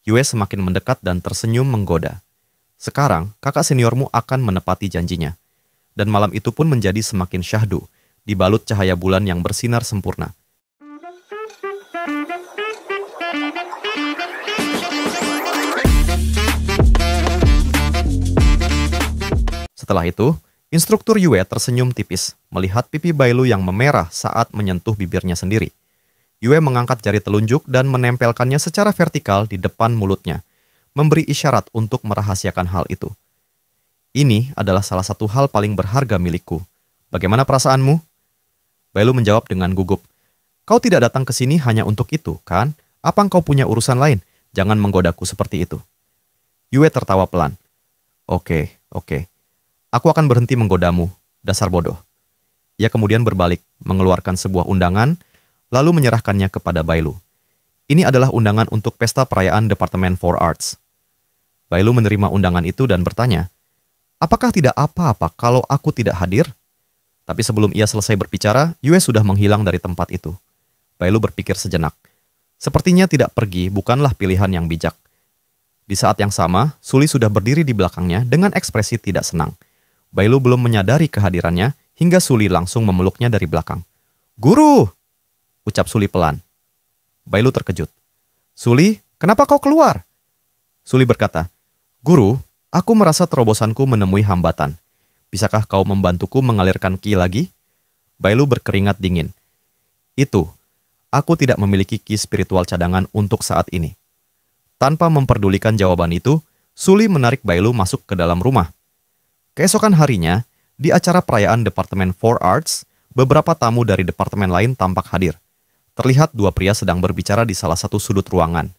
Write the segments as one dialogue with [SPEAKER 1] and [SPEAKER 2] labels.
[SPEAKER 1] Yue semakin mendekat dan tersenyum menggoda. Sekarang, kakak seniormu akan menepati janjinya. Dan malam itu pun menjadi semakin syahdu, dibalut cahaya bulan yang bersinar sempurna. Setelah itu, instruktur Yue tersenyum tipis, melihat pipi Bailu yang memerah saat menyentuh bibirnya sendiri. Yue mengangkat jari telunjuk dan menempelkannya secara vertikal di depan mulutnya, memberi isyarat untuk merahasiakan hal itu. Ini adalah salah satu hal paling berharga milikku. Bagaimana perasaanmu? Bailu menjawab dengan gugup. Kau tidak datang ke sini hanya untuk itu, kan? Apa engkau punya urusan lain? Jangan menggodaku seperti itu. Yue tertawa pelan. Oke. Aku akan berhenti menggodamu, dasar bodoh. Ia kemudian berbalik, mengeluarkan sebuah undangan, lalu menyerahkannya kepada Bailu. Ini adalah undangan untuk pesta perayaan Departemen for Arts. Bailu menerima undangan itu dan bertanya, apakah tidak apa-apa kalau aku tidak hadir? Tapi sebelum ia selesai berbicara, Yue sudah menghilang dari tempat itu. Bailu berpikir sejenak. Sepertinya tidak pergi bukanlah pilihan yang bijak. Di saat yang sama, Suli sudah berdiri di belakangnya dengan ekspresi tidak senang. Bailu belum menyadari kehadirannya hingga Suli langsung memeluknya dari belakang. Guru! Ucap Suli pelan. Bailu terkejut. Suli, kenapa kau keluar? Suli berkata, Guru, aku merasa terobosanku menemui hambatan. Bisakah kau membantuku mengalirkan ki lagi? Bailu berkeringat dingin. Itu, aku tidak memiliki ki spiritual cadangan untuk saat ini. Tanpa memperdulikan jawaban itu, Suli menarik Bailu masuk ke dalam rumah. Keesokan harinya, di acara perayaan Departemen for Arts, beberapa tamu dari departemen lain tampak hadir. Terlihat dua pria sedang berbicara di salah satu sudut ruangan.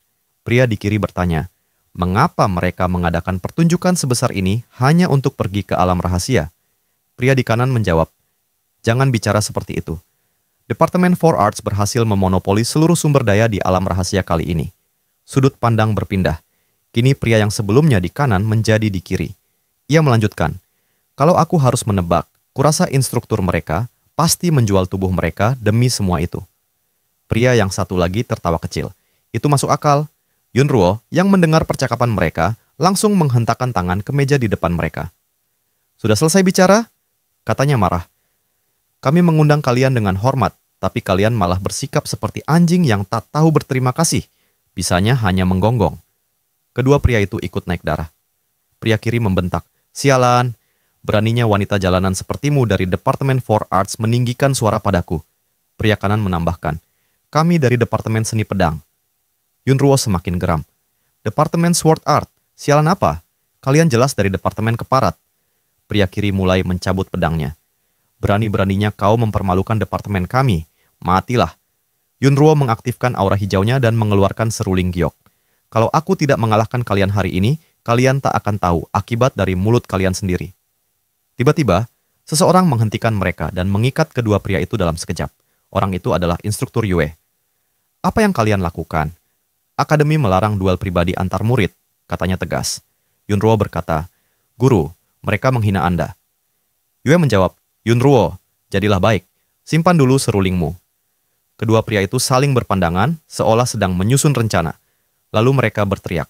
[SPEAKER 1] Pria di kiri bertanya, mengapa mereka mengadakan pertunjukan sebesar ini hanya untuk pergi ke alam rahasia? Pria di kanan menjawab, jangan bicara seperti itu. Departemen for Arts berhasil memonopoli seluruh sumber daya di alam rahasia kali ini. Sudut pandang berpindah. Kini pria yang sebelumnya di kanan menjadi di kiri. Ia melanjutkan, kalau aku harus menebak, kurasa instruktur mereka pasti menjual tubuh mereka demi semua itu. Pria yang satu lagi tertawa kecil. Itu masuk akal. Yunruo yang mendengar percakapan mereka langsung menghentakkan tangan ke meja di depan mereka. Sudah selesai bicara? Katanya marah. Kami mengundang kalian dengan hormat, tapi kalian malah bersikap seperti anjing yang tak tahu berterima kasih. Bisanya hanya menggonggong. Kedua pria itu ikut naik darah. Pria kiri membentak, sialan, beraninya wanita jalanan sepertimu dari Departemen for Arts meninggikan suara padaku. Pria kanan menambahkan, kami dari Departemen Seni Pedang. Yunruo semakin geram. Departemen Sword Art, sialan apa? Kalian jelas dari Departemen Keparat. Pria kiri mulai mencabut pedangnya. Berani-beraninya kau mempermalukan departemen kami. Matilah. Yunruo mengaktifkan aura hijaunya dan mengeluarkan seruling giok. Kalau aku tidak mengalahkan kalian hari ini, kalian tak akan tahu akibat dari mulut kalian sendiri. Tiba-tiba, seseorang menghentikan mereka dan mengikat kedua pria itu dalam sekejap. Orang itu adalah instruktur Yue. Apa yang kalian lakukan? Akademi melarang duel pribadi antar murid, katanya tegas. Yunruo berkata, Guru, mereka menghina Anda. Yue menjawab, Yunruo, jadilah baik, simpan dulu serulingmu. Kedua pria itu saling berpandangan, seolah sedang menyusun rencana. Lalu mereka berteriak.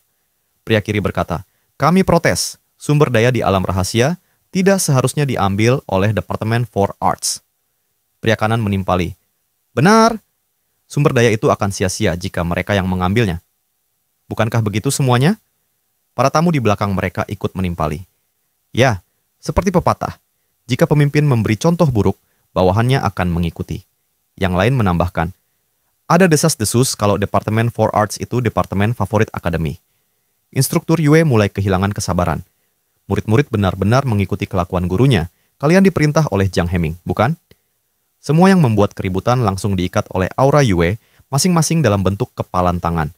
[SPEAKER 1] Pria kiri berkata, kami protes, sumber daya di alam rahasia tidak seharusnya diambil oleh Departemen for Arts. Pria kanan menimpali, benar, sumber daya itu akan sia-sia jika mereka yang mengambilnya. Bukankah begitu semuanya? Para tamu di belakang mereka ikut menimpali. Ya, seperti pepatah, jika pemimpin memberi contoh buruk, bawahannya akan mengikuti. Yang lain menambahkan, ada desas-desus kalau Departemen for Arts itu departemen favorit akademi. Instruktur Yue mulai kehilangan kesabaran. Murid-murid benar-benar mengikuti kelakuan gurunya. Kalian diperintah oleh Jiang Heming, bukan? Semua yang membuat keributan langsung diikat oleh aura Yue, masing-masing dalam bentuk kepalan tangan.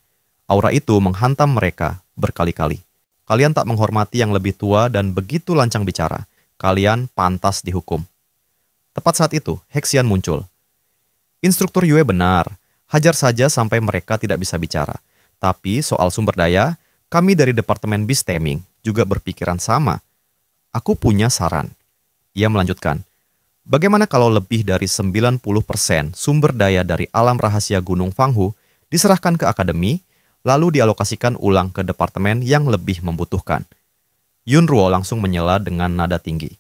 [SPEAKER 1] Aura itu menghantam mereka berkali-kali. Kalian tak menghormati yang lebih tua dan begitu lancang bicara. Kalian pantas dihukum. Tepat saat itu, Hexian muncul. Instruktur Yue benar, hajar saja sampai mereka tidak bisa bicara. Tapi soal sumber daya, kami dari Departemen Bisteming juga berpikiran sama. Aku punya saran. Ia melanjutkan, bagaimana kalau lebih dari 90% sumber daya dari alam rahasia Gunung Fanghu diserahkan ke akademi, lalu dialokasikan ulang ke departemen yang lebih membutuhkan. Yunruo langsung menyela dengan nada tinggi.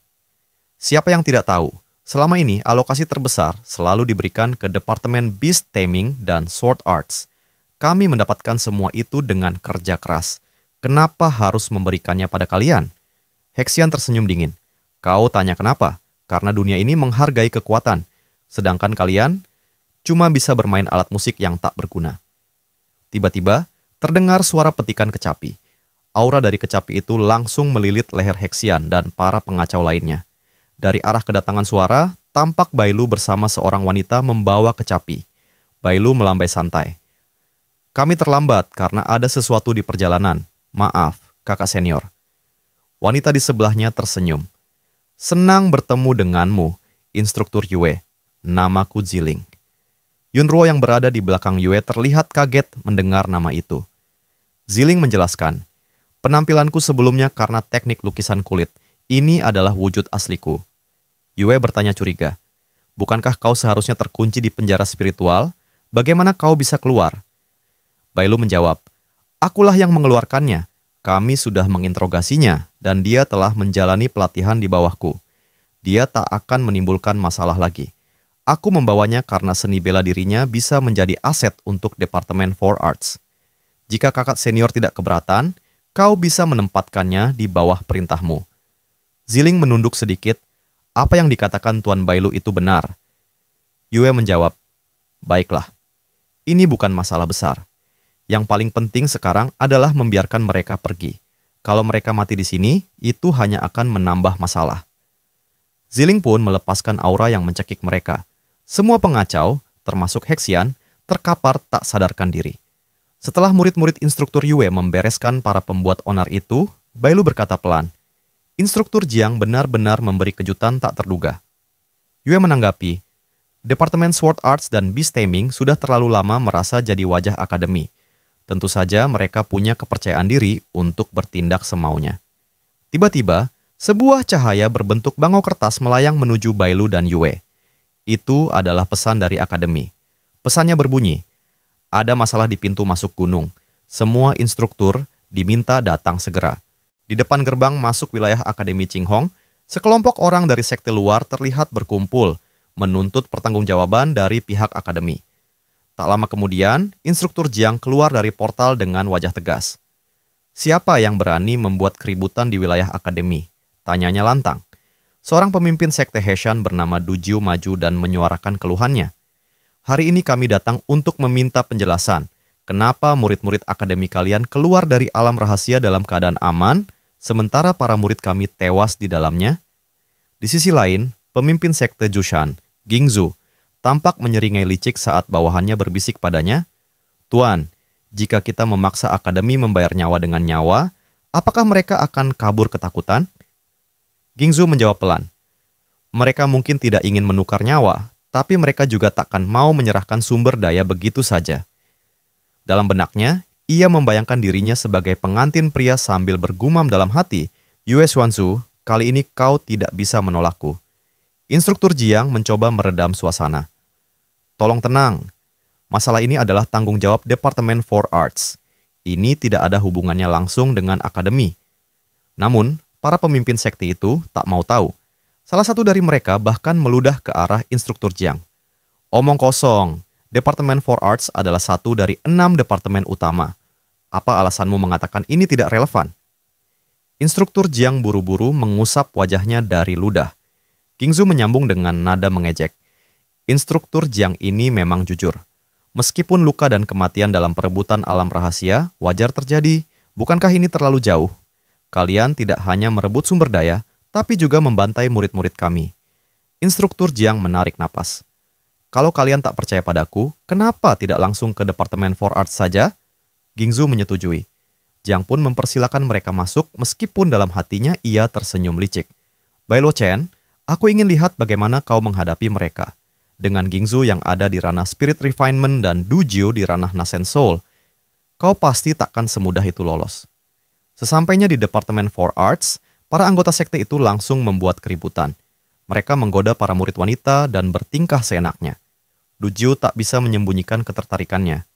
[SPEAKER 1] Siapa yang tidak tahu, selama ini alokasi terbesar selalu diberikan ke Departemen Beast Taming dan Sword Arts. Kami mendapatkan semua itu dengan kerja keras. Kenapa harus memberikannya pada kalian? Hexian tersenyum dingin. Kau tanya kenapa? Karena dunia ini menghargai kekuatan. Sedangkan kalian cuma bisa bermain alat musik yang tak berguna. Tiba-tiba, terdengar suara petikan kecapi. Aura dari kecapi itu langsung melilit leher Hexian dan para pengacau lainnya. Dari arah kedatangan suara, tampak Bailu bersama seorang wanita membawa kecapi. Bailu melambai santai. Kami terlambat karena ada sesuatu di perjalanan. Maaf, kakak senior. Wanita di sebelahnya tersenyum. Senang bertemu denganmu, Instruktur Yue. Namaku Ziling. Yunruo yang berada di belakang Yue terlihat kaget mendengar nama itu. Ziling menjelaskan, penampilanku sebelumnya karena teknik lukisan kulit. Ini adalah wujud asliku. Yue bertanya curiga. Bukankah kau seharusnya terkunci di penjara spiritual? Bagaimana kau bisa keluar? Bailu menjawab, akulah yang mengeluarkannya. Kami sudah menginterogasinya dan dia telah menjalani pelatihan di bawahku. Dia tak akan menimbulkan masalah lagi. Aku membawanya karena seni bela dirinya bisa menjadi aset untuk Departemen For Arts. Jika kakak senior tidak keberatan, kau bisa menempatkannya di bawah perintahmu. Ziling menunduk sedikit. Apa yang dikatakan Tuan Bailu itu benar. Yue menjawab, baiklah. Ini bukan masalah besar. Yang paling penting sekarang adalah membiarkan mereka pergi. Kalau mereka mati di sini, itu hanya akan menambah masalah. Ziling pun melepaskan aura yang mencekik mereka. Semua pengacau, termasuk Hexian, terkapar tak sadarkan diri. Setelah murid-murid Instruktur Yue membereskan para pembuat onar itu, Bailu berkata pelan, Instruktur Jiang benar-benar memberi kejutan tak terduga. Yue menanggapi, Departemen Sword Arts dan Beast Taming sudah terlalu lama merasa jadi wajah akademi. Tentu saja mereka punya kepercayaan diri untuk bertindak semaunya. Tiba-tiba, sebuah cahaya berbentuk bangau kertas melayang menuju Bailu dan Yue. Itu adalah pesan dari akademi. Pesannya berbunyi, ada masalah di pintu masuk gunung. Semua instruktur diminta datang segera. Di depan gerbang masuk wilayah Akademi Qinghong, sekelompok orang dari sekte luar terlihat berkumpul, menuntut pertanggungjawaban dari pihak akademi. Tak lama kemudian, Instruktur Jiang keluar dari portal dengan wajah tegas. Siapa yang berani membuat keributan di wilayah akademi? Tanyanya lantang. Seorang pemimpin sekte Heshan bernama Dujiu maju dan menyuarakan keluhannya. Hari ini kami datang untuk meminta penjelasan. Kenapa murid-murid akademi kalian keluar dari alam rahasia dalam keadaan aman, sementara para murid kami tewas di dalamnya? Di sisi lain, pemimpin sekte Jushan, Gingzu, tampak menyeringai licik saat bawahannya berbisik padanya, Tuan, jika kita memaksa akademi membayar nyawa dengan nyawa, apakah mereka akan kabur ketakutan? Gingzu menjawab pelan, mereka mungkin tidak ingin menukar nyawa, tapi mereka juga takkan mau menyerahkan sumber daya begitu saja. Dalam benaknya, ia membayangkan dirinya sebagai pengantin pria sambil bergumam dalam hati, Yue Xuanzu, kali ini kau tidak bisa menolakku. Instruktur Jiang mencoba meredam suasana. Tolong tenang, masalah ini adalah tanggung jawab Departemen For Arts. Ini tidak ada hubungannya langsung dengan akademi. Namun, para pemimpin sekte itu tak mau tahu. Salah satu dari mereka bahkan meludah ke arah Instruktur Jiang. Omong kosong, Departemen For Arts adalah satu dari 6 departemen utama. Apa alasanmu mengatakan ini tidak relevan? Instruktur Jiang buru-buru mengusap wajahnya dari ludah. Gingzu menyambung dengan nada mengejek. Instruktur Jiang ini memang jujur. Meskipun luka dan kematian dalam perebutan alam rahasia wajar terjadi, bukankah ini terlalu jauh? Kalian tidak hanya merebut sumber daya, tapi juga membantai murid-murid kami. Instruktur Jiang menarik napas. Kalau kalian tak percaya padaku, kenapa tidak langsung ke Departemen For Arts saja? Gingzu menyetujui. Jiang pun mempersilakan mereka masuk meskipun dalam hatinya ia tersenyum licik. Bailu Chen, aku ingin lihat bagaimana kau menghadapi mereka. Dengan Gingzu yang ada di ranah Spirit Refinement dan Dujiu di ranah Nasen Soul, kau pasti takkan semudah itu lolos. Sesampainya di Departemen For Arts, para anggota sekte itu langsung membuat keributan. Mereka menggoda para murid wanita dan bertingkah seenaknya. Dujiu tak bisa menyembunyikan ketertarikannya.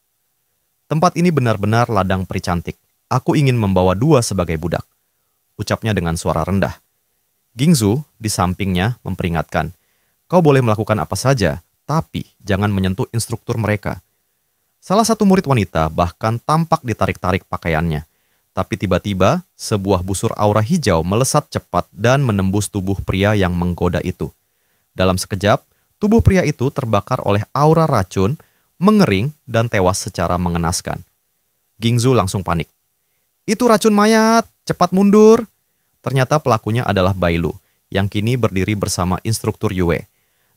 [SPEAKER 1] Tempat ini benar-benar ladang peri cantik. Aku ingin membawa dua sebagai budak. Ucapnya dengan suara rendah. Gingzu di sampingnya memperingatkan. Kau boleh melakukan apa saja, tapi jangan menyentuh instruktur mereka. Salah satu murid wanita bahkan tampak ditarik-tarik pakaiannya. Tapi tiba-tiba, sebuah busur aura hijau melesat cepat dan menembus tubuh pria yang menggoda itu. Dalam sekejap, tubuh pria itu terbakar oleh aura racun, mengering, dan tewas secara mengenaskan. Gingzu langsung panik. Itu racun mayat, cepat mundur. Ternyata pelakunya adalah Bailu, yang kini berdiri bersama instruktur Yue.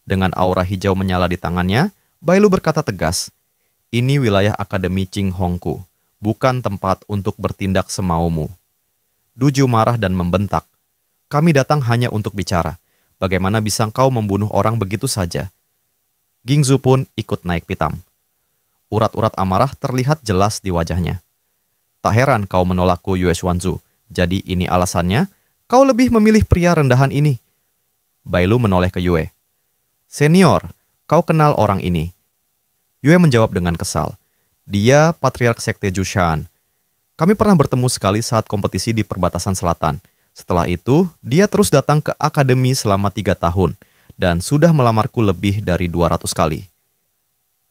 [SPEAKER 1] Dengan aura hijau menyala di tangannya, Bailu berkata tegas, ini wilayah Akademi Qing Hongku, bukan tempat untuk bertindak semaumu. Duju marah dan membentak. Kami datang hanya untuk bicara. Bagaimana bisa kau membunuh orang begitu saja? Gingzu pun ikut naik pitam. Urat-urat amarah terlihat jelas di wajahnya. Tak heran kau menolakku, Yue Xuanzu. Jadi ini alasannya, kau lebih memilih pria rendahan ini. Bailu menoleh ke Yue. Senior, kau kenal orang ini. Yue menjawab dengan kesal. Dia patriark sekte Jushan. Kami pernah bertemu sekali saat kompetisi di perbatasan selatan. Setelah itu, dia terus datang ke akademi selama 3 tahun dan sudah melamarku lebih dari 200 kali.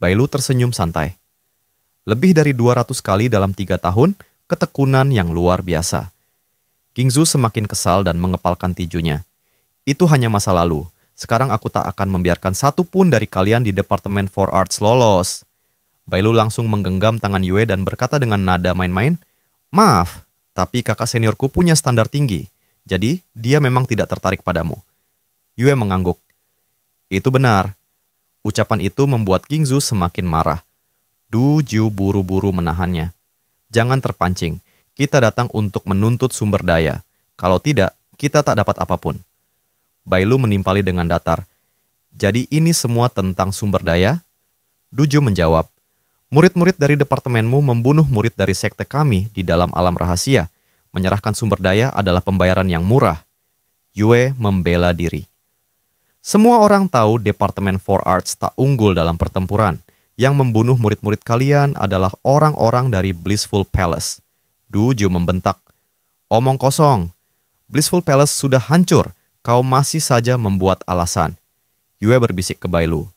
[SPEAKER 1] Bailu tersenyum santai. Lebih dari 200 kali dalam 3 tahun, ketekunan yang luar biasa. Gingzu semakin kesal dan mengepalkan tijunya. Itu hanya masa lalu. Sekarang aku tak akan membiarkan satu pun dari kalian di Departemen for Arts lolos. Bailu langsung menggenggam tangan Yue dan berkata dengan nada main-main, maaf, tapi kakak seniorku punya standar tinggi, jadi dia memang tidak tertarik padamu. Yue mengangguk. Itu benar. Ucapan itu membuat Gingzu semakin marah. Du Jiu buru-buru menahannya. Jangan terpancing, kita datang untuk menuntut sumber daya. Kalau tidak, kita tak dapat apapun. Bailu menimpali dengan datar. Jadi ini semua tentang sumber daya? Duju menjawab. Murid-murid dari departemenmu membunuh murid dari sekte kami di dalam alam rahasia. Menyerahkan sumber daya adalah pembayaran yang murah. Yue membela diri. Semua orang tahu Departemen for Arts tak unggul dalam pertempuran. Yang membunuh murid-murid kalian adalah orang-orang dari Blissful Palace. Duju membentak. Omong kosong. Blissful Palace sudah hancur. Kau masih saja membuat alasan. Yue berbisik ke Bailu.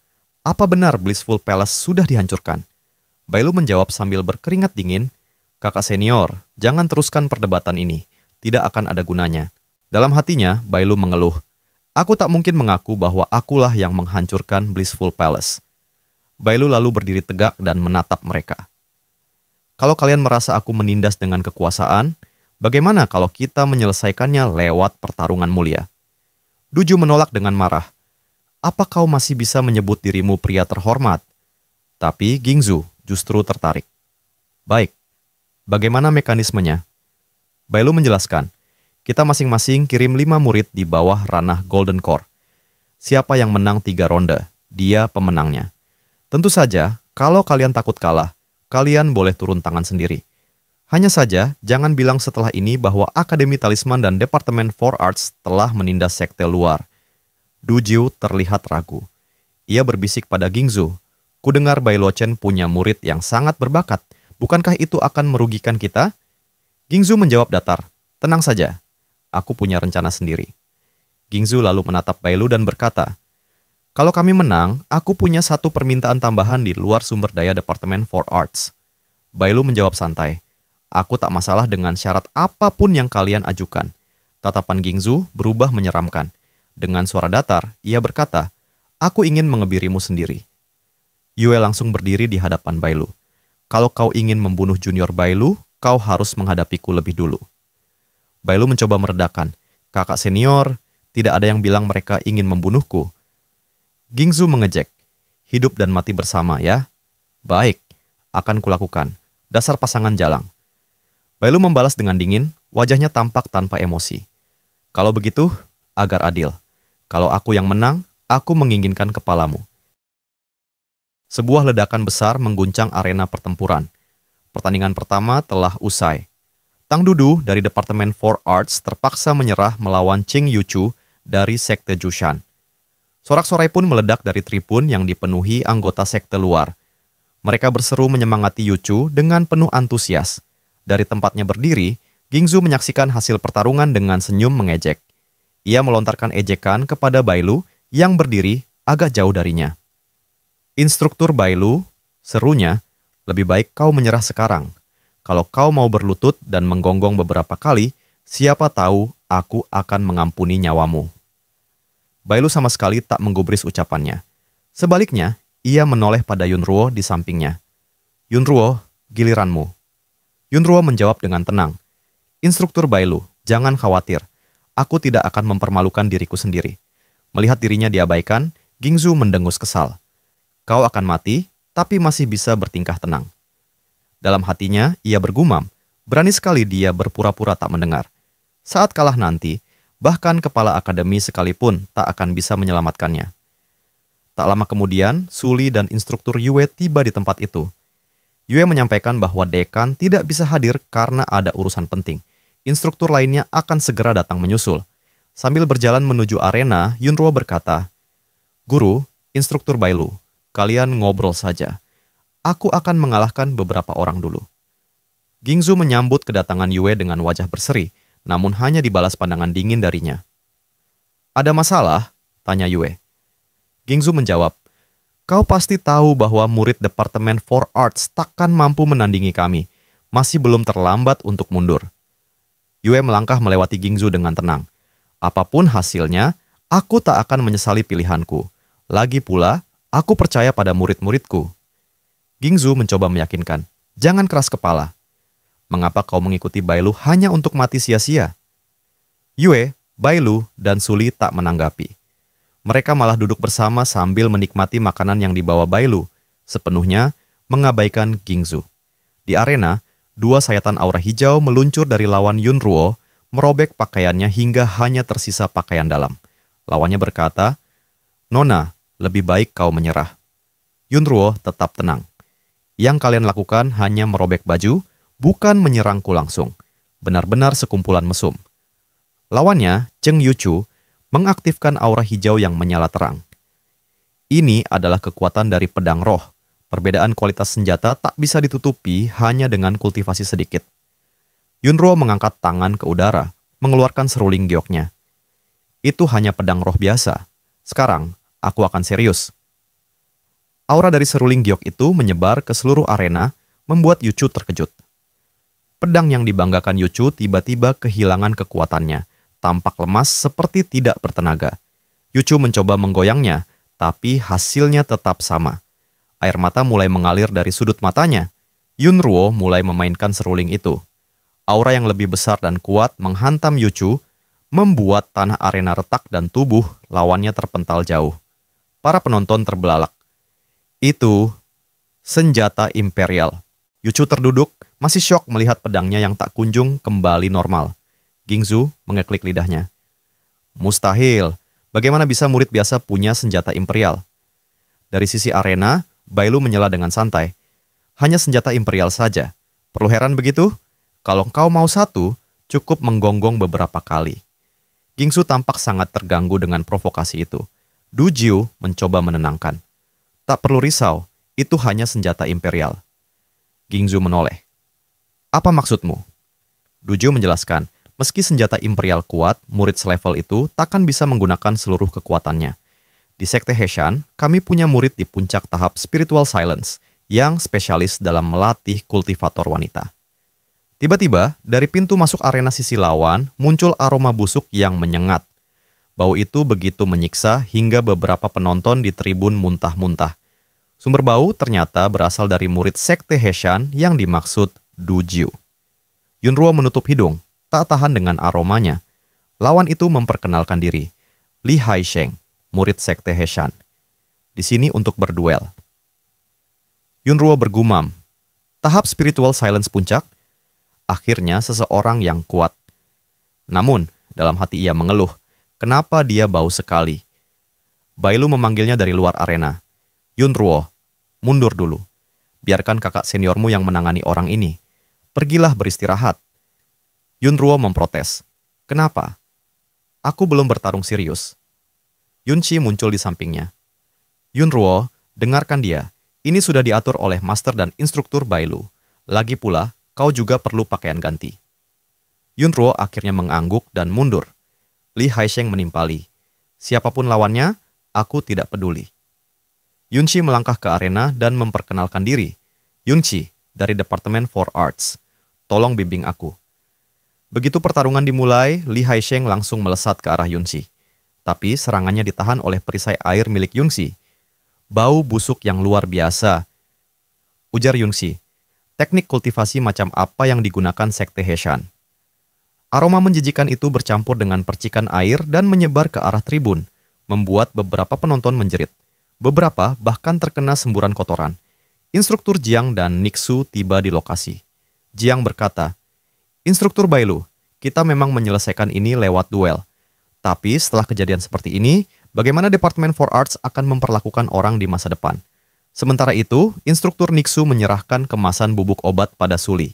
[SPEAKER 1] Apa benar Blissful Palace sudah dihancurkan? Bailu menjawab sambil berkeringat dingin, kakak senior, jangan teruskan perdebatan ini. Tidak akan ada gunanya. Dalam hatinya, Bailu mengeluh. Aku tak mungkin mengaku bahwa akulah yang menghancurkan Blissful Palace. Bailu lalu berdiri tegak dan menatap mereka. Kalau kalian merasa aku menindas dengan kekuasaan, bagaimana kalau kita menyelesaikannya lewat pertarungan mulia? Duju menolak dengan marah. Apa kau masih bisa menyebut dirimu pria terhormat? Tapi Gingzu justru tertarik. Baik, bagaimana mekanismenya? Bailu menjelaskan, kita masing-masing kirim 5 murid di bawah ranah Golden Core. Siapa yang menang 3 ronde, dia pemenangnya. Tentu saja, kalau kalian takut kalah, kalian boleh turun tangan sendiri. Hanya saja, jangan bilang setelah ini bahwa Akademi Talisman dan Departemen for Arts telah menindas sekte luar. Dujiu terlihat ragu. Ia berbisik pada Gingzu, kudengar Bai Luochen punya murid yang sangat berbakat. Bukankah itu akan merugikan kita? Gingzu menjawab datar. Tenang saja, aku punya rencana sendiri. Gingzu lalu menatap Bailu dan berkata, kalau kami menang, aku punya satu permintaan tambahan di luar sumber daya Departemen for Arts. Bailu menjawab santai. Aku tak masalah dengan syarat apapun yang kalian ajukan. Tatapan Gingzu berubah menyeramkan. Dengan suara datar, ia berkata, aku ingin mengebirimu sendiri. Yue langsung berdiri di hadapan Bailu. Kalau kau ingin membunuh junior Bailu, kau harus menghadapiku lebih dulu. Bailu mencoba meredakan. Kakak senior, tidak ada yang bilang mereka ingin membunuhku. Gingzu mengejek. Hidup dan mati bersama ya. Baik, akan kulakukan. Dasar pasangan jalang. Bailu membalas dengan dingin, wajahnya tampak tanpa emosi. Kalau begitu, agar adil. Kalau aku yang menang, aku menginginkan kepalamu. Sebuah ledakan besar mengguncang arena pertempuran. Pertandingan pertama telah usai. Tang Dudu dari Departemen for Arts terpaksa menyerah melawan Qing Yuchu dari sekte Jushan. Sorak-sorai pun meledak dari tribun yang dipenuhi anggota sekte luar. Mereka berseru menyemangati Yuchu dengan penuh antusias. Dari tempatnya berdiri, Gingzu menyaksikan hasil pertarungan dengan senyum mengejek. Ia melontarkan ejekan kepada Bailu yang berdiri agak jauh darinya. "Instruktur Bailu," serunya, "lebih baik kau menyerah sekarang. Kalau kau mau berlutut dan menggonggong beberapa kali, siapa tahu aku akan mengampuni nyawamu." Bailu sama sekali tak menggubris ucapannya. Sebaliknya, ia menoleh pada Yunruo di sampingnya. "Yunruo, giliranmu." Yunruo menjawab dengan tenang. "Instruktur Bailu, jangan khawatir. Aku tidak akan mempermalukan diriku sendiri." Melihat dirinya diabaikan, Gingzu mendengus kesal. "Kau akan mati, tapi masih bisa bertingkah tenang." Dalam hatinya, ia bergumam. Berani sekali dia berpura-pura tak mendengar. Saat kalah nanti, bahkan kepala akademi sekalipun tak akan bisa menyelamatkannya. Tak lama kemudian, Suli dan instruktur Yue tiba di tempat itu. Yue menyampaikan bahwa dekan tidak bisa hadir karena ada urusan penting. Instruktur lainnya akan segera datang menyusul. Sambil berjalan menuju arena, Yunruo berkata, "Guru, instruktur Bailu, kalian ngobrol saja. Aku akan mengalahkan beberapa orang dulu." Gingzu menyambut kedatangan Yue dengan wajah berseri, namun hanya dibalas pandangan dingin darinya. "Ada masalah?" tanya Yue. Gingzu menjawab, "Kau pasti tahu bahwa murid Departemen For Arts takkan mampu menandingi kami. Masih belum terlambat untuk mundur." Yue melangkah melewati Gingzu dengan tenang. "Apapun hasilnya, aku tak akan menyesali pilihanku. Lagi pula, aku percaya pada murid-muridku." Gingzu mencoba meyakinkan, "Jangan keras kepala. Mengapa kau mengikuti Bailu hanya untuk mati sia-sia?" Yue, Bailu, dan Suli tak menanggapi. Mereka malah duduk bersama sambil menikmati makanan yang dibawa Bailu, sepenuhnya mengabaikan Gingzu. Di arena, dua sayatan aura hijau meluncur dari lawan Yunruo, merobek pakaiannya hingga hanya tersisa pakaian dalam. Lawannya berkata, "Nona, lebih baik kau menyerah." Yunruo tetap tenang. "Yang kalian lakukan hanya merobek baju, bukan menyerangku langsung. Benar-benar sekumpulan mesum." Lawannya, Cheng Yuchu, mengaktifkan aura hijau yang menyala terang. Ini adalah kekuatan dari pedang roh. Perbedaan kualitas senjata tak bisa ditutupi hanya dengan kultivasi sedikit. Yunruo mengangkat tangan ke udara, mengeluarkan seruling gioknya. "Itu hanya pedang roh biasa. Sekarang, aku akan serius." Aura dari seruling giok itu menyebar ke seluruh arena, membuat Yuchu terkejut. Pedang yang dibanggakan Yuchu tiba-tiba kehilangan kekuatannya, tampak lemas seperti tidak bertenaga. Yuchu mencoba menggoyangnya, tapi hasilnya tetap sama. Air mata mulai mengalir dari sudut matanya. Yunruo mulai memainkan seruling itu. Aura yang lebih besar dan kuat menghantam Yuchu, membuat tanah arena retak dan tubuh lawannya terpental jauh. Para penonton terbelalak. "Itu senjata imperial." Yuchu terduduk, masih syok melihat pedangnya yang tak kunjung kembali normal. Gingzu mengeklik lidahnya. "Mustahil. Bagaimana bisa murid biasa punya senjata imperial?" Dari sisi arena, Bailu menyela dengan santai. "Hanya senjata imperial saja. Perlu heran begitu? Kalau kau mau satu, cukup menggonggong beberapa kali." Gingzu tampak sangat terganggu dengan provokasi itu. Du Jiu mencoba menenangkan. "Tak perlu risau, itu hanya senjata imperial." Gingzu menoleh. "Apa maksudmu?" Du Jiu menjelaskan, meski senjata imperial kuat, murid selevel itu takkan bisa menggunakan seluruh kekuatannya. Di Sekte Heshan, kami punya murid di puncak tahap Spiritual Silence yang spesialis dalam melatih kultivator wanita. Tiba-tiba, dari pintu masuk arena sisi lawan, muncul aroma busuk yang menyengat. Bau itu begitu menyiksa hingga beberapa penonton di tribun muntah-muntah. Sumber bau ternyata berasal dari murid Sekte Heshan yang dimaksud Du Jiu. Yunruo menutup hidung, tak tahan dengan aromanya. Lawan itu memperkenalkan diri. Li Haisheng, murid Sekte Heshan. Di sini untuk berduel. Yunruo bergumam. Tahap Spiritual Silence puncak, akhirnya seseorang yang kuat. Namun, dalam hati ia mengeluh, kenapa dia bau sekali. Bailu memanggilnya dari luar arena. "Yunruo, mundur dulu. Biarkan kakak seniormu yang menangani orang ini. Pergilah beristirahat." Yunruo memprotes. "Kenapa? Aku belum bertarung serius." Yunchi muncul di sampingnya. "Yunruo, dengarkan dia. Ini sudah diatur oleh master dan instruktur Bailu. Lagi pula, kau juga perlu pakaian ganti. Yunruo akhirnya mengangguk dan mundur. Li Haisheng menimpali. Siapapun lawannya, aku tidak peduli. Yunqi melangkah ke arena dan memperkenalkan diri. Yunqi, dari Departemen for Arts. Tolong bimbing aku. Begitu pertarungan dimulai, Li Haisheng langsung melesat ke arah Yunqi. Tapi serangannya ditahan oleh perisai air milik Yunqi. Bau busuk yang luar biasa. Ujar Yunqi, teknik kultivasi macam apa yang digunakan Sekte Heshan? Aroma menjijikan itu bercampur dengan percikan air dan menyebar ke arah tribun, membuat beberapa penonton menjerit. Beberapa bahkan terkena semburan kotoran. Instruktur Jiang dan Nixu tiba di lokasi. Jiang berkata, Instruktur Bailu, kita memang menyelesaikan ini lewat duel. Tapi setelah kejadian seperti ini, bagaimana Departemen for Arts akan memperlakukan orang di masa depan? Sementara itu, Instruktur Nixu menyerahkan kemasan bubuk obat pada Suli.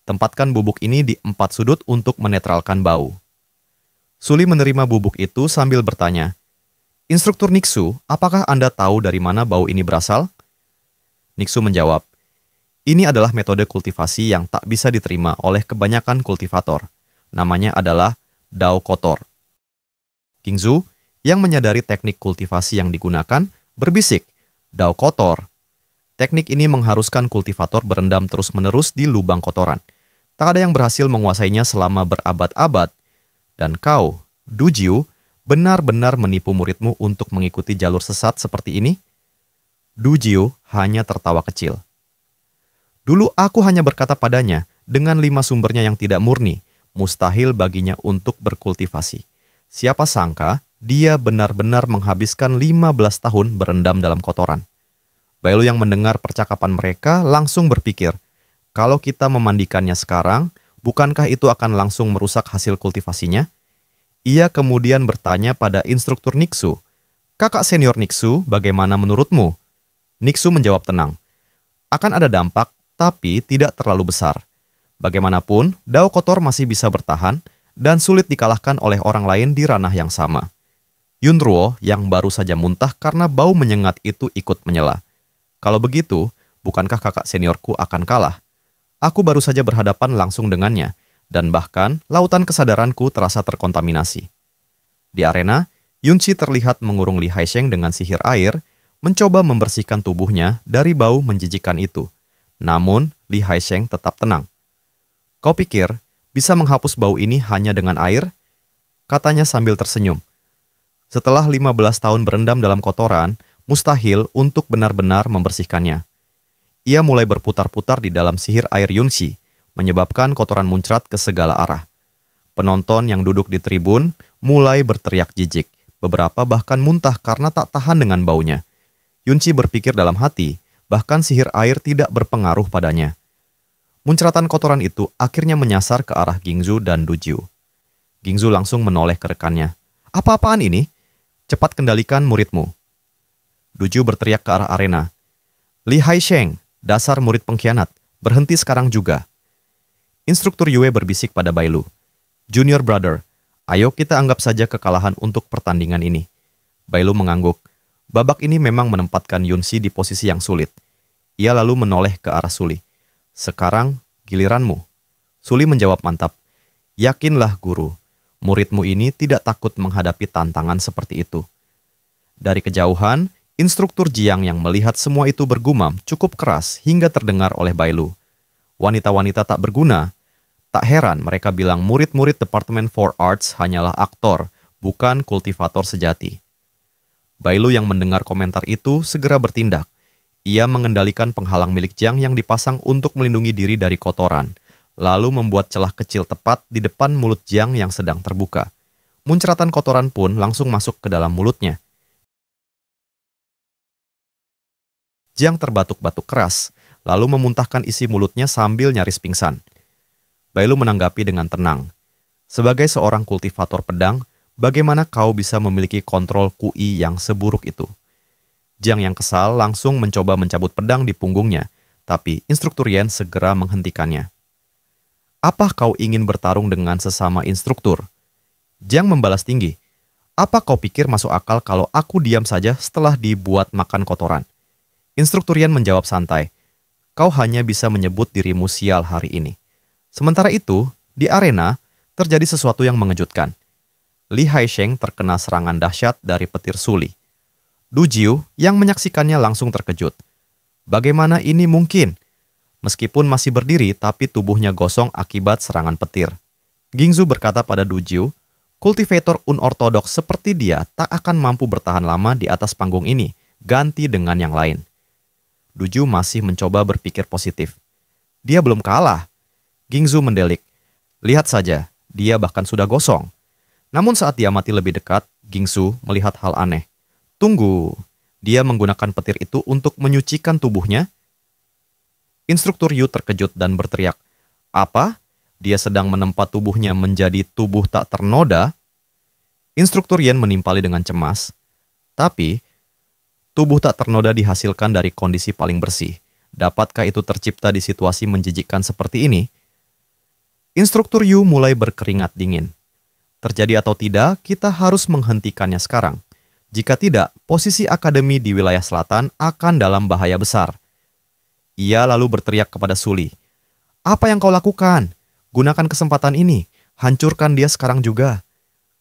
[SPEAKER 1] Tempatkan bubuk ini di 4 sudut untuk menetralkan bau. Suli menerima bubuk itu sambil bertanya, Instruktur Nixu, apakah Anda tahu dari mana bau ini berasal? Nixu menjawab, ini adalah metode kultivasi yang tak bisa diterima oleh kebanyakan kultivator. Namanya adalah Dao kotor. Qingzu, yang menyadari teknik kultivasi yang digunakan, berbisik, Dao kotor. Teknik ini mengharuskan kultivator berendam terus-menerus di lubang kotoran. Tak ada yang berhasil menguasainya selama berabad-abad. Dan kau, Du Jiu, benar-benar menipu muridmu untuk mengikuti jalur sesat seperti ini? Du Jiu hanya tertawa kecil. Dulu aku hanya berkata padanya, dengan 5 sumbernya yang tidak murni, mustahil baginya untuk berkultivasi. Siapa sangka, dia benar-benar menghabiskan 15 tahun berendam dalam kotoran. Bailu yang mendengar percakapan mereka langsung berpikir, kalau kita memandikannya sekarang, bukankah itu akan langsung merusak hasil kultivasinya? Ia kemudian bertanya pada instruktur Nixu, Kakak senior Nixu, bagaimana menurutmu? Nixu menjawab tenang, akan ada dampak, tapi tidak terlalu besar. Bagaimanapun, Dao kotor masih bisa bertahan, dan sulit dikalahkan oleh orang lain di ranah yang sama. Yunruo yang baru saja muntah karena bau menyengat itu ikut menyela. Kalau begitu, bukankah kakak seniorku akan kalah? Aku baru saja berhadapan langsung dengannya, dan bahkan lautan kesadaranku terasa terkontaminasi. Di arena, Yunqi terlihat mengurung Li Haisheng dengan sihir air, mencoba membersihkan tubuhnya dari bau menjijikan itu. Namun, Li Haisheng tetap tenang. Kau pikir bisa menghapus bau ini hanya dengan air? Katanya sambil tersenyum. Setelah 15 tahun berendam dalam kotoran, mustahil untuk benar-benar membersihkannya. Ia mulai berputar-putar di dalam sihir air Yunqi, menyebabkan kotoran muncrat ke segala arah. Penonton yang duduk di tribun mulai berteriak jijik, beberapa bahkan muntah karena tak tahan dengan baunya. Yunqi berpikir dalam hati, bahkan sihir air tidak berpengaruh padanya. Muncratan kotoran itu akhirnya menyasar ke arah Qingzu dan Du Jiu. Qingzu langsung menoleh ke rekannya. Apa-apaan ini? Cepat kendalikan muridmu. Du Jiu berteriak ke arah arena. Li Haisheng, dasar murid pengkhianat, berhenti sekarang juga. Instruktur Yue berbisik pada Bailu. Junior brother, ayo kita anggap saja kekalahan untuk pertandingan ini. Bailu mengangguk. Babak ini memang menempatkan Yunqi di posisi yang sulit. Ia lalu menoleh ke arah Suli. Sekarang giliranmu. Suli menjawab mantap. Yakinlah guru, muridmu ini tidak takut menghadapi tantangan seperti itu. Dari kejauhan, instruktur Jiang yang melihat semua itu bergumam cukup keras hingga terdengar oleh Bailu. Wanita-wanita tak berguna. Tak heran mereka bilang murid-murid Departemen for Arts hanyalah aktor, bukan kultivator sejati. Bailu yang mendengar komentar itu segera bertindak. Ia mengendalikan penghalang milik Jiang yang dipasang untuk melindungi diri dari kotoran, lalu membuat celah kecil tepat di depan mulut Jiang yang sedang terbuka. Muncratan kotoran pun langsung masuk ke dalam mulutnya. Jiang terbatuk-batuk keras, lalu memuntahkan isi mulutnya sambil nyaris pingsan. Bailu menanggapi dengan tenang. Sebagai seorang kultivator pedang, bagaimana kau bisa memiliki kontrol QI yang seburuk itu? Jiang yang kesal langsung mencoba mencabut pedang di punggungnya, tapi instruktur Yan segera menghentikannya. Apa kau ingin bertarung dengan sesama instruktur? Jiang membalas tinggi. Apa kau pikir masuk akal kalau aku diam saja setelah dibuat makan kotoran? Instruktur Yan menjawab santai, "Kau hanya bisa menyebut dirimu sial hari ini." Sementara itu, di arena, terjadi sesuatu yang mengejutkan. Li Haisheng terkena serangan dahsyat dari petir Suli. Du Jiu yang menyaksikannya langsung terkejut. Bagaimana ini mungkin? Meskipun masih berdiri, tapi tubuhnya gosong akibat serangan petir. Gingzu berkata pada Du Jiu, kultivator unortodoks seperti dia tak akan mampu bertahan lama di atas panggung ini, ganti dengan yang lain. Du Jiu masih mencoba berpikir positif. Dia belum kalah. Gingzu mendelik. Lihat saja, dia bahkan sudah gosong. Namun saat dia mati lebih dekat, Gingzu melihat hal aneh. Tunggu, dia menggunakan petir itu untuk menyucikan tubuhnya? Instruktur Yu terkejut dan berteriak, "Apa? Dia sedang menempa tubuhnya menjadi tubuh tak ternoda?" Instruktur Yan menimpali dengan cemas. Tapi, tubuh tak ternoda dihasilkan dari kondisi paling bersih. Dapatkah itu tercipta di situasi menjijikkan seperti ini? Instruktur Yu mulai berkeringat dingin. Terjadi atau tidak, kita harus menghentikannya sekarang. Jika tidak, posisi akademi di wilayah selatan akan dalam bahaya besar. Ia lalu berteriak kepada Suli, "Apa yang kau lakukan? Gunakan kesempatan ini, hancurkan dia sekarang juga."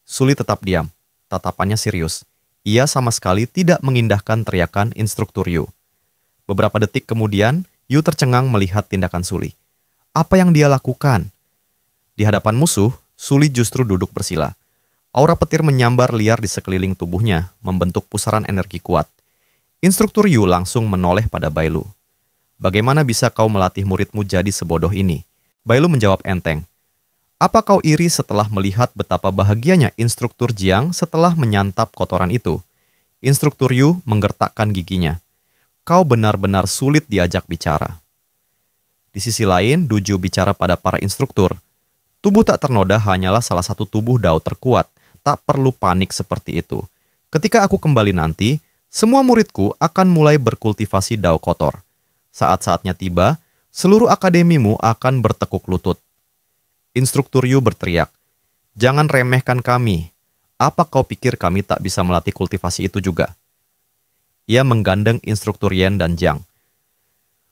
[SPEAKER 1] Suli tetap diam, tatapannya serius. Ia sama sekali tidak mengindahkan teriakan instruktur Yu. Beberapa detik kemudian, Yu tercengang melihat tindakan Suli. Apa yang dia lakukan? Di hadapan musuh, Suli justru duduk bersila. Aura petir menyambar liar di sekeliling tubuhnya, membentuk pusaran energi kuat. Instruktur Yu langsung menoleh pada Bailu. Bagaimana bisa kau melatih muridmu jadi sebodoh ini? Bailu menjawab enteng. Apa kau iri setelah melihat betapa bahagianya instruktur Jiang setelah menyantap kotoran itu? Instruktur Yu menggertakkan giginya. Kau benar-benar sulit diajak bicara. Di sisi lain, Du Jiu bicara pada para instruktur. Tubuh tak ternoda hanyalah salah satu tubuh Dao terkuat. Tak perlu panik seperti itu. Ketika aku kembali nanti, semua muridku akan mulai berkultivasi Dao kotor. Saat-saatnya tiba, seluruh akademimu akan bertekuk lutut. Instruktur Yu berteriak, "Jangan remehkan kami. Apa kau pikir kami tak bisa melatih kultivasi itu juga?" Ia menggandeng instruktur Yan dan Jiang.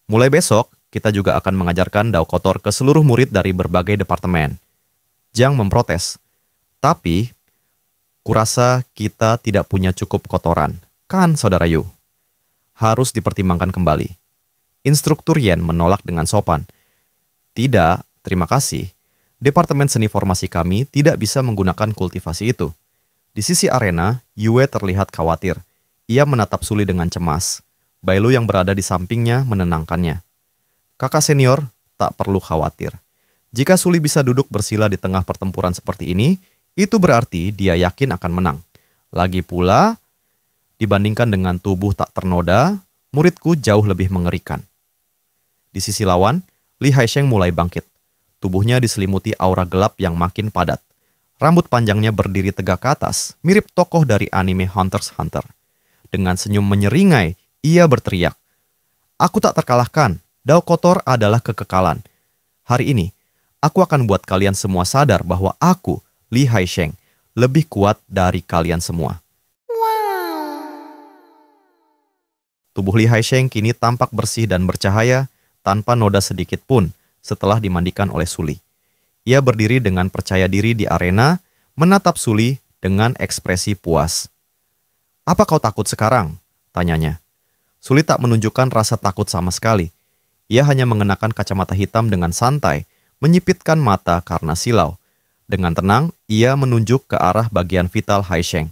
[SPEAKER 1] Mulai besok, kita juga akan mengajarkan Dao kotor ke seluruh murid dari berbagai departemen. Jiang memprotes. Tapi, kurasa kita tidak punya cukup kotoran. Kan, Saudara Yu? Harus dipertimbangkan kembali. Instruktur Yan menolak dengan sopan. Tidak, terima kasih. Departemen seni formasi kami tidak bisa menggunakan kultivasi itu. Di sisi arena, Yue terlihat khawatir. Ia menatap Suli dengan cemas. Bailu yang berada di sampingnya menenangkannya. Kakak senior, tak perlu khawatir. Jika Suli bisa duduk bersila di tengah pertempuran seperti ini, itu berarti dia yakin akan menang. Lagi pula, dibandingkan dengan tubuh tak ternoda, muridku jauh lebih mengerikan. Di sisi lawan, Li Haisheng mulai bangkit. Tubuhnya diselimuti aura gelap yang makin padat. Rambut panjangnya berdiri tegak ke atas, mirip tokoh dari anime Hunter x Hunter. Dengan senyum menyeringai, ia berteriak, "Aku tak terkalahkan, Dao kotor adalah kekekalan. Hari ini, aku akan buat kalian semua sadar bahwa aku, Li Haisheng, lebih kuat dari kalian semua." Tubuh Li Haisheng kini tampak bersih dan bercahaya, tanpa noda sedikit pun, setelah dimandikan oleh Suli. Ia berdiri dengan percaya diri di arena, menatap Suli dengan ekspresi puas. "Apa kau takut sekarang?" tanyanya. Suli tak menunjukkan rasa takut sama sekali. Ia hanya mengenakan kacamata hitam dengan santai, menyipitkan mata karena silau. Dengan tenang, ia menunjuk ke arah bagian vital Haisheng.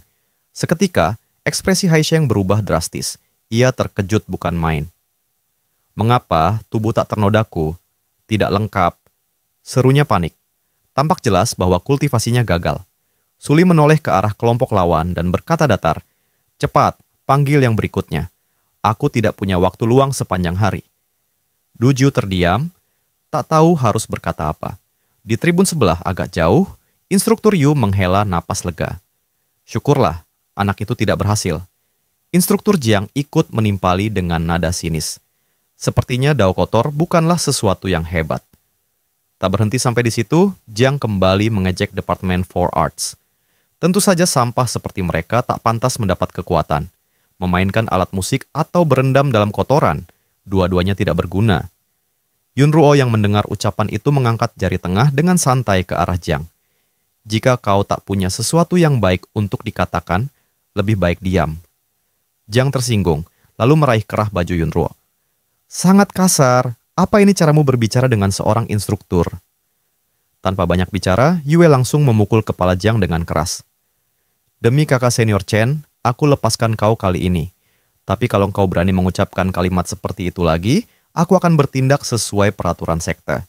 [SPEAKER 1] Seketika, ekspresi Haisheng berubah drastis. Ia terkejut bukan main. "Mengapa tubuh tak ternodaku tidak lengkap?" Serunya panik. Tampak jelas bahwa kultivasinya gagal. Suli menoleh ke arah kelompok lawan dan berkata datar, "Cepat, panggil yang berikutnya. Aku tidak punya waktu luang sepanjang hari." Du Jiu terdiam, tak tahu harus berkata apa. Di tribun sebelah agak jauh, instruktur Yu menghela napas lega. Syukurlah, anak itu tidak berhasil. Instruktur Jiang ikut menimpali dengan nada sinis. Sepertinya Dao kotor bukanlah sesuatu yang hebat. Tak berhenti sampai di situ, Jiang kembali mengejek Departemen Four Arts. Tentu saja sampah seperti mereka tak pantas mendapat kekuatan. memainkan alat musik atau berendam dalam kotoran, dua-duanya tidak berguna. Yunruo yang mendengar ucapan itu mengangkat jari tengah dengan santai ke arah Jiang. Jika kau tak punya sesuatu yang baik untuk dikatakan, lebih baik diam. Jiang tersinggung, lalu meraih kerah baju Yunruo. Sangat kasar, apa ini caramu berbicara dengan seorang instruktur? Tanpa banyak bicara, Yue langsung memukul kepala Jiang dengan keras. Demi kakak senior Chen, aku lepaskan kau kali ini. Tapi kalau kau berani mengucapkan kalimat seperti itu lagi, aku akan bertindak sesuai peraturan sekte.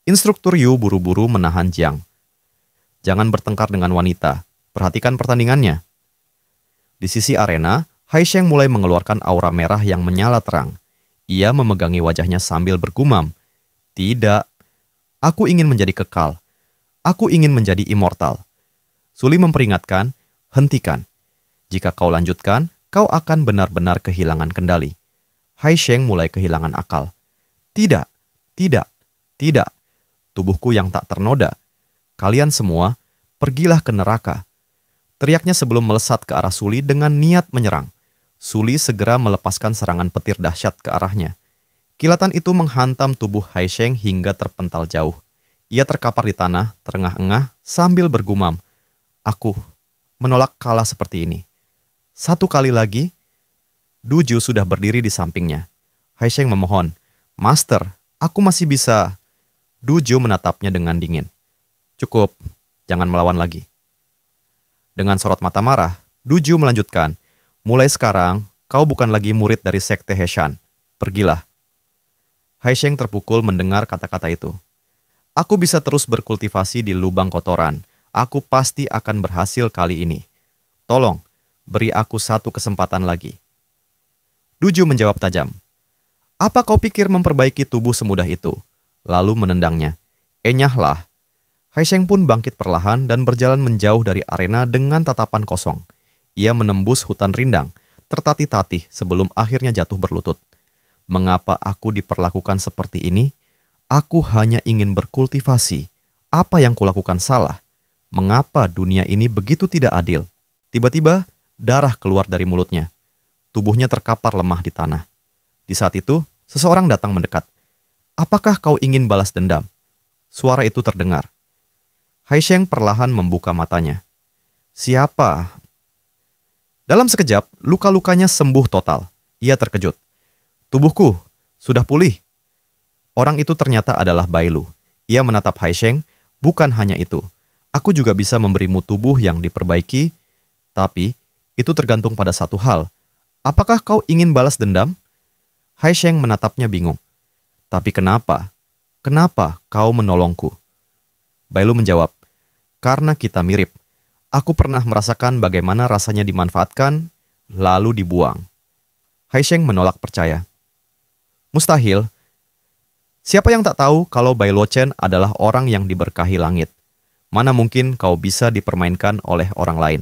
[SPEAKER 1] Instruktur Yu buru-buru menahan Jiang. Jangan bertengkar dengan wanita, perhatikan pertandingannya. Di sisi arena, Haisheng mulai mengeluarkan aura merah yang menyala terang. Ia memegangi wajahnya sambil bergumam. Tidak, aku ingin menjadi kekal. Aku ingin menjadi immortal. Suli memperingatkan, hentikan. Jika kau lanjutkan, kau akan benar-benar kehilangan kendali. Haisheng mulai kehilangan akal. Tidak, tidak, tidak. Tubuhku yang tak ternoda. Kalian semua, pergilah ke neraka. Teriaknya sebelum melesat ke arah Suli dengan niat menyerang. Suli segera melepaskan serangan petir dahsyat ke arahnya. Kilatan itu menghantam tubuh Haisheng hingga terpental jauh. Ia terkapar di tanah, terengah-engah, sambil bergumam. Aku menolak kalah seperti ini. Satu kali lagi, Duju sudah berdiri di sampingnya. Haisheng memohon, Master, aku masih bisa. Duju menatapnya dengan dingin. Cukup, jangan melawan lagi. Dengan sorot mata marah, Duju melanjutkan, mulai sekarang, kau bukan lagi murid dari sekte Heshan. Pergilah. Haisheng terpukul mendengar kata-kata itu. Aku bisa terus berkultivasi di lubang kotoran. Aku pasti akan berhasil kali ini. Tolong, beri aku satu kesempatan lagi. Duju menjawab tajam. Apa kau pikir memperbaiki tubuh semudah itu? Lalu menendangnya. Enyahlah. Haisheng pun bangkit perlahan dan berjalan menjauh dari arena dengan tatapan kosong. Ia menembus hutan rindang, tertatih-tatih sebelum akhirnya jatuh berlutut. Mengapa aku diperlakukan seperti ini? Aku hanya ingin berkultivasi. Apa yang kulakukan salah? Mengapa dunia ini begitu tidak adil? Tiba-tiba, darah keluar dari mulutnya. Tubuhnya terkapar lemah di tanah. Di saat itu, seseorang datang mendekat. Apakah kau ingin balas dendam? Suara itu terdengar. Haisheng perlahan membuka matanya. Siapa? Dalam sekejap, luka-lukanya sembuh total. Ia terkejut. Tubuhku, sudah pulih. Orang itu ternyata adalah Bailu. Ia menatap Haisheng, bukan hanya itu. Aku juga bisa memberimu tubuh yang diperbaiki, tapi itu tergantung pada satu hal. Apakah kau ingin balas dendam? Haisheng menatapnya bingung. Tapi kenapa? Kenapa kau menolongku? Bailu menjawab, karena kita mirip. Aku pernah merasakan bagaimana rasanya dimanfaatkan, lalu dibuang. Haisheng menolak percaya. Mustahil. Siapa yang tak tahu kalau Bailu Chen adalah orang yang diberkahi langit? Mana mungkin kau bisa dipermainkan oleh orang lain?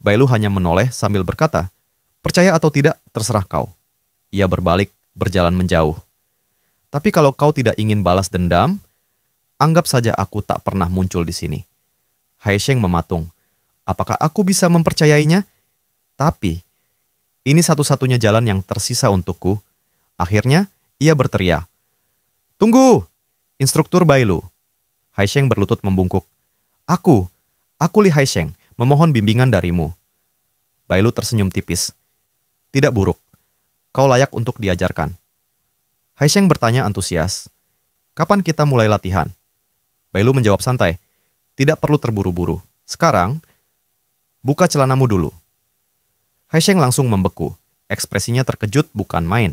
[SPEAKER 1] Bailu hanya menoleh sambil berkata, percaya atau tidak, terserah kau. Ia berbalik, berjalan menjauh. Tapi kalau kau tidak ingin balas dendam, anggap saja aku tak pernah muncul di sini. Haisheng mematung. Apakah aku bisa mempercayainya? Tapi, ini satu-satunya jalan yang tersisa untukku. Akhirnya, ia berteriak. Tunggu! Instruktur Bailu. Haisheng berlutut membungkuk. Aku Li Haisheng, memohon bimbingan darimu. Bailu tersenyum tipis. Tidak buruk. Kau layak untuk diajarkan. Haisheng bertanya antusias. Kapan kita mulai latihan? Bailu menjawab santai. Tidak perlu terburu-buru. Sekarang, buka celanamu dulu. Haisheng langsung membeku. Ekspresinya terkejut bukan main.